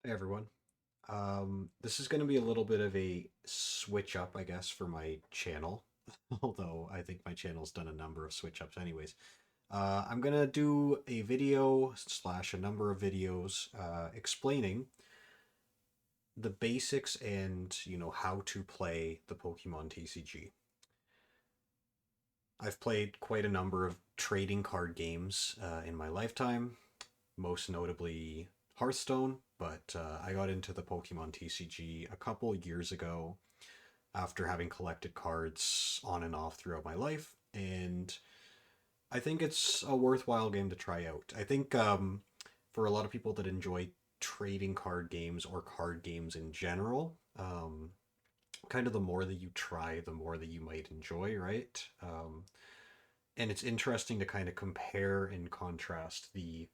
Hey everyone. This is going to be a little bit of a switch up, I guess, for my channel. Although I think my channel's done a number of switch ups anyways. I'm going to do a video slash a number of videos explaining the basics and, how to play the Pokemon TCG. I've played quite a number of trading card games in my lifetime, most notably Hearthstone, but I got into the Pokemon TCG a couple years ago after having collected cards on and off throughout my life, and I think it's a worthwhile game to try out. I think for a lot of people that enjoy trading card games or card games in general, kind of the more that you try, the more that you might enjoy, right? And it's interesting to kind of compare and contrast the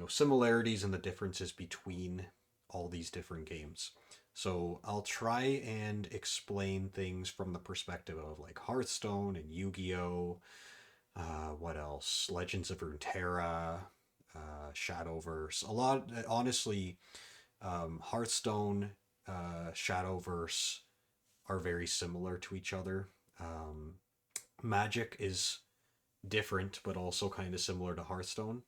similarities and the differences between all these different games. So I'll try and explain things from the perspective of like Hearthstone and Yu-Gi-Oh. What else? Legends of Runeterra, Shadowverse. A lot, honestly, Hearthstone, Shadowverse are very similar to each other. Magic is different, but also kind of similar to Hearthstone.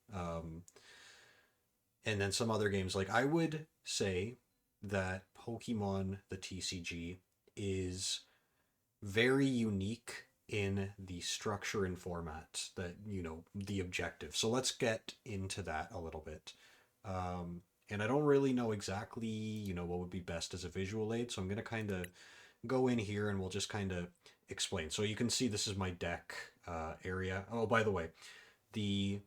And then some other games. Like I would say that Pokemon the TCG is very unique in the structure and format that the objective. So let's get into that a little bit. And I don't really know exactly what would be best as a visual aid, so I'm gonna kind of go in here and we'll just kind of explain. So you can see this is my deck area. Oh, by the way, the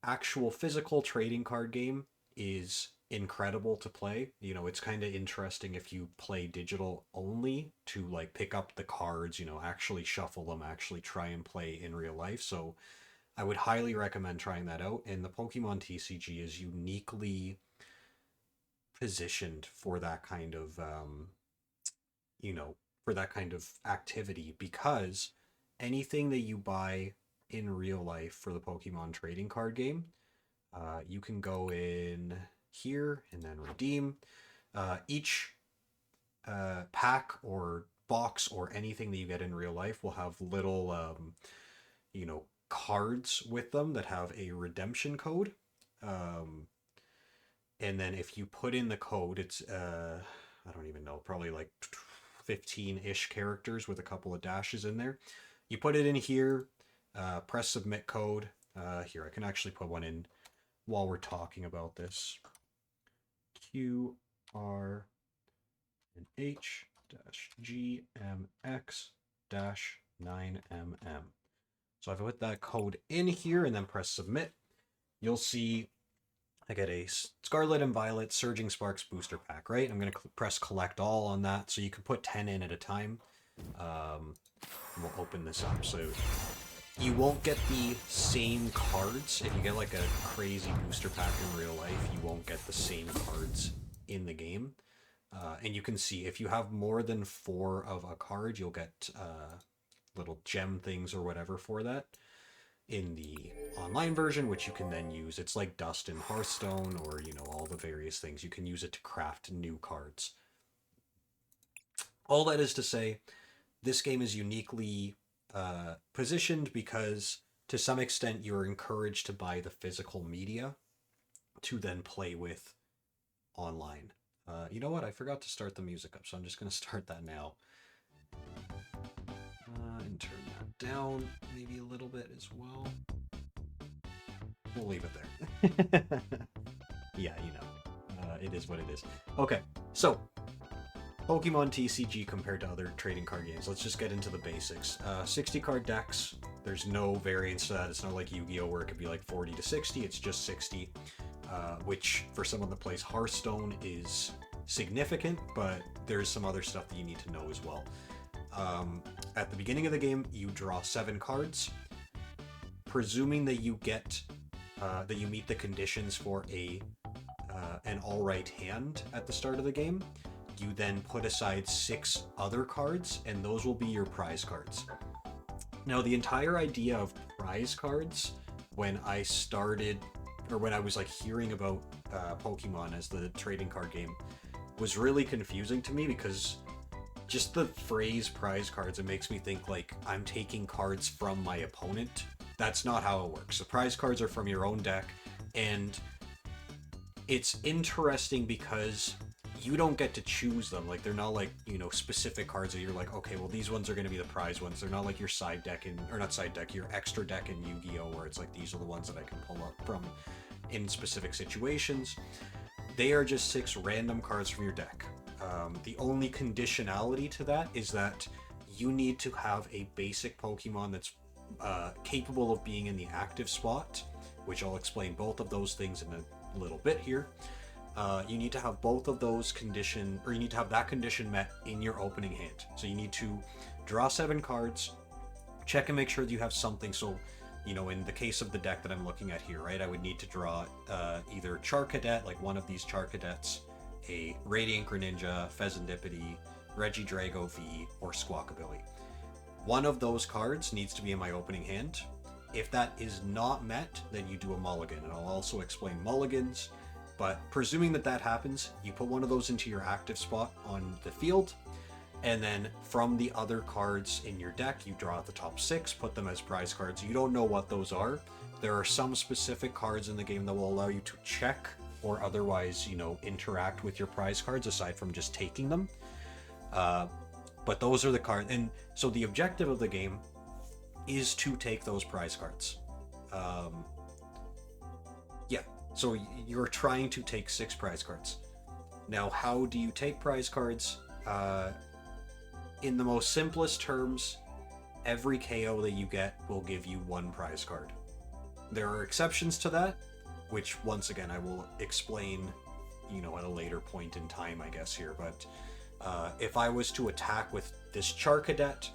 actual physical trading card game is incredible to play. It's kind of interesting if you play digital only to like pick up the cards, actually shuffle them, actually try and play in real life. So I would highly recommend trying that out. And the Pokemon TCG is uniquely positioned for that kind of you know, for that kind of activity because anything that you buy in real life for the Pokemon trading card game, you can go in here and then redeem. Each pack or box or anything that you get in real life will have little, cards with them that have a redemption code. Um, and then if you put in the code, it's I don't even know, probably like 15-ish characters with a couple of dashes in there. You put it in here, press submit code. Here, I can actually put one in while we're talking about this. QR and H dash GMX dash 9MM. So if I put that code in here and then press submit, you'll see I get a Scarlet and Violet Surging Sparks booster pack, right? I'm going to press collect all on that, so you can put 10 in at a time. We'll open this up. So you won't get the same cards. If you get like a crazy booster pack in real life, you won't get the same cards in the game. And you can see if you have more than 4 of a card, you'll get little gem things or whatever for that in the online version, which you can then use. It's like Dust in Hearthstone, or all the various things. You can use it to craft new cards. All that is to say, this game is uniquely positioned because to some extent you're encouraged to buy the physical media to then play with online. You know what? I forgot to start the music up, so I'm just going to start that now. And turn that down maybe a little bit as well. We'll leave it there. Yeah, it is what it is. Okay, so Pokemon TCG compared to other trading card games. Let's just get into the basics. 60 card decks. There's no variance to that. It's not like Yu-Gi-Oh where it could be like 40 to 60. It's just 60, which for someone that plays Hearthstone is significant, but there's some other stuff that you need to know as well. At the beginning of the game, you draw 7 cards. Presuming that you get that you meet the conditions for an all-right hand at the start of the game, you then put aside 6 other cards, and those will be your prize cards. Now, the entire idea of prize cards, when I started, or when I was like hearing about Pokemon as the trading card game was really confusing to me, because just the phrase prize cards, it makes me think like I'm taking cards from my opponent. That's not how it works. The prize cards are from your own deck, and it's interesting because you don't get to choose them. Like, they're not like, you know, specific cards that you're like, okay, well, these ones are going to be the prize ones. They're not like your side deck or not side deck, your extra deck in Yu-Gi-Oh, where it's like, these are the ones that I can pull up from in specific situations. They are just 6 random cards from your deck. The only conditionality to that is that you need to have a basic Pokemon that's capable of being in the active spot, which I'll explain both of those things in a little bit here. You need to have both of those you need to have that condition met in your opening hand. So you need to draw 7 cards, check and make sure that you have something. So, you know, in the case of the deck that I'm looking at here, right, I would need to draw either Charcadet, like one of these Charcadets, a Radiant Greninja, Fezandipiti, Regidrago V, or Squawkabilly. One of those cards needs to be in my opening hand. If that is not met, then you do a mulligan, and I'll also explain mulligans. But presuming that happens, you put one of those into your active spot on the field, and then from the other cards in your deck, you draw out the top 6, put them as prize cards. You don't know what those are. There are some specific cards in the game that will allow you to check or otherwise, you know, interact with your prize cards aside from just taking them. But those are the cards. And so the objective of the game is to take those prize cards. So you're trying to take 6 prize cards. Now, how do you take prize cards? In the most simplest terms, every KO that you get will give you 1 prize card. There are exceptions to that, which once again I will explain, you know, at a later point in time, I guess here. But if I was to attack with this Charcadet,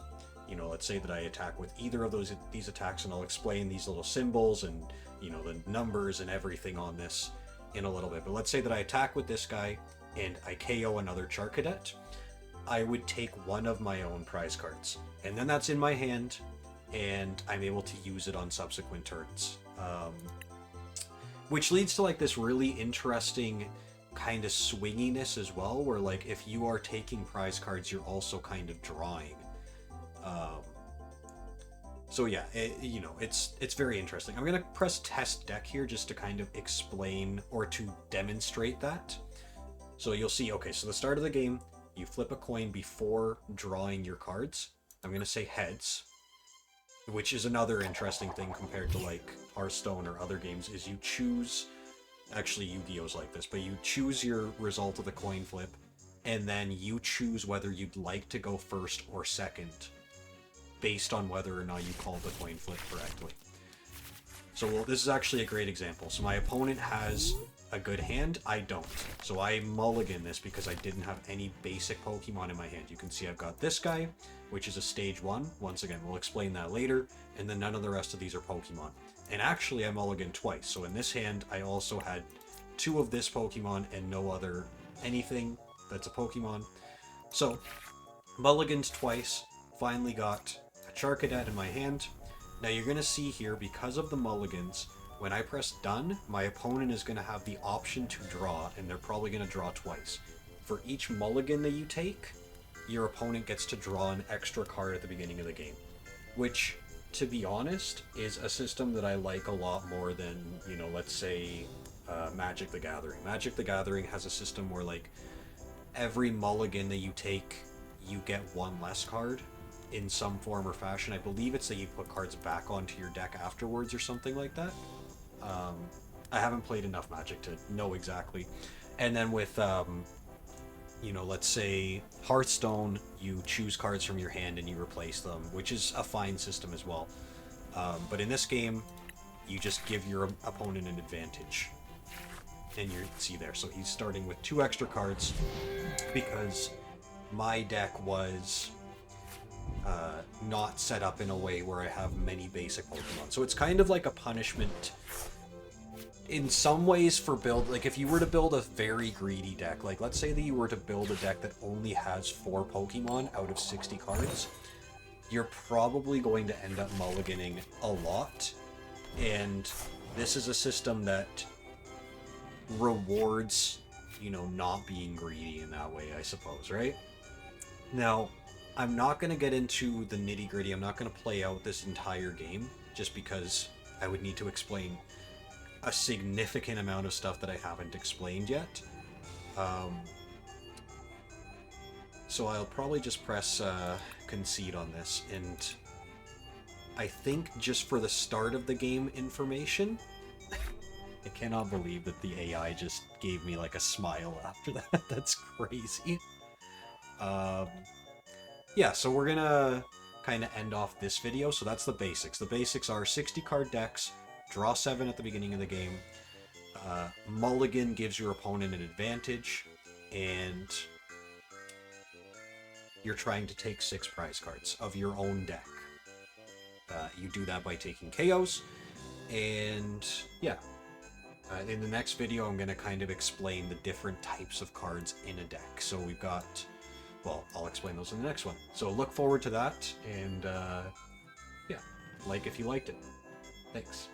you know, let's say that I attack with either of these attacks, and I'll explain these little symbols and, you know, the numbers and everything on this in a little bit. But let's say that I attack with this guy and I KO another Charcadet. I would take one of my own prize cards, and then that's in my hand, and I'm able to use it on subsequent turns. Which leads to like this really interesting kind of swinginess as well, where like if you are taking prize cards, you're also kind of drawing. So yeah, you know, it's very interesting. I'm gonna press test deck here just to kind of explain or to demonstrate that. So you'll see, okay, so the start of the game, you flip a coin before drawing your cards. I'm gonna say heads, which is another interesting thing compared to like Hearthstone or other games, is you choose, actually Yu-Gi-Oh's like this, but you choose your result of the coin flip, and then you choose whether you'd like to go first or second, based on whether or not you called the coin flip correctly. So well, this is actually a great example. So my opponent has a good hand, I don't. So I mulligan this because I didn't have any basic Pokemon in my hand. You can see I've got this guy, which is a stage 1. Once again, we'll explain that later. And then none of the rest of these are Pokemon. And actually I mulliganed twice. So in this hand, I also had 2 of this Pokemon and no other anything that's a Pokemon. So mulliganed twice, finally got a Charcadet in my hand. Now you're going to see here, because of the mulligans, when I press done, my opponent is going to have the option to draw, and they're probably going to draw twice. For each mulligan that you take, your opponent gets to draw an extra card at the beginning of the game. Which, to be honest, is a system that I like a lot more than, you know, let's say Magic the Gathering. Magic the Gathering has a system where, like, every mulligan that you take, you get 1 less card in some form or fashion. I believe it's that you put cards back onto your deck afterwards or something like that. I haven't played enough Magic to know exactly. And then with, you know, let's say Hearthstone, you choose cards from your hand and you replace them, which is a fine system as well. But in this game, you just give your opponent an advantage. And you see there, so he's starting with 2 extra cards because my deck was not set up in a way where I have many basic Pokemon. So it's kind of like a punishment in some ways for build, like if you were to build a very greedy deck, like let's say that you were to build a deck that only has 4 Pokemon out of 60 cards, you're probably going to end up mulliganing a lot. And this is a system that rewards, you know, not being greedy in that way, I suppose, right? Now, I'm not going to get into the nitty gritty. I'm not going to play out this entire game just because I would need to explain a significant amount of stuff that I haven't explained yet. Um, so I'll probably just press concede on this, and I think just for the start of the game information, I cannot believe that the AI just gave me like a smile after that. That's crazy. Um, yeah, so we're gonna kind of end off this video. So that's the basics. The basics are 60 card decks, draw 7 at the beginning of the game. Mulligan gives your opponent an advantage, and you're trying to take 6 prize cards of your own deck. You do that by taking KOs, and yeah. In the next video, I'm going to kind of explain the different types of cards in a deck. So we've got, well, I'll explain those in the next one. So look forward to that, and yeah, like if you liked it. Thanks.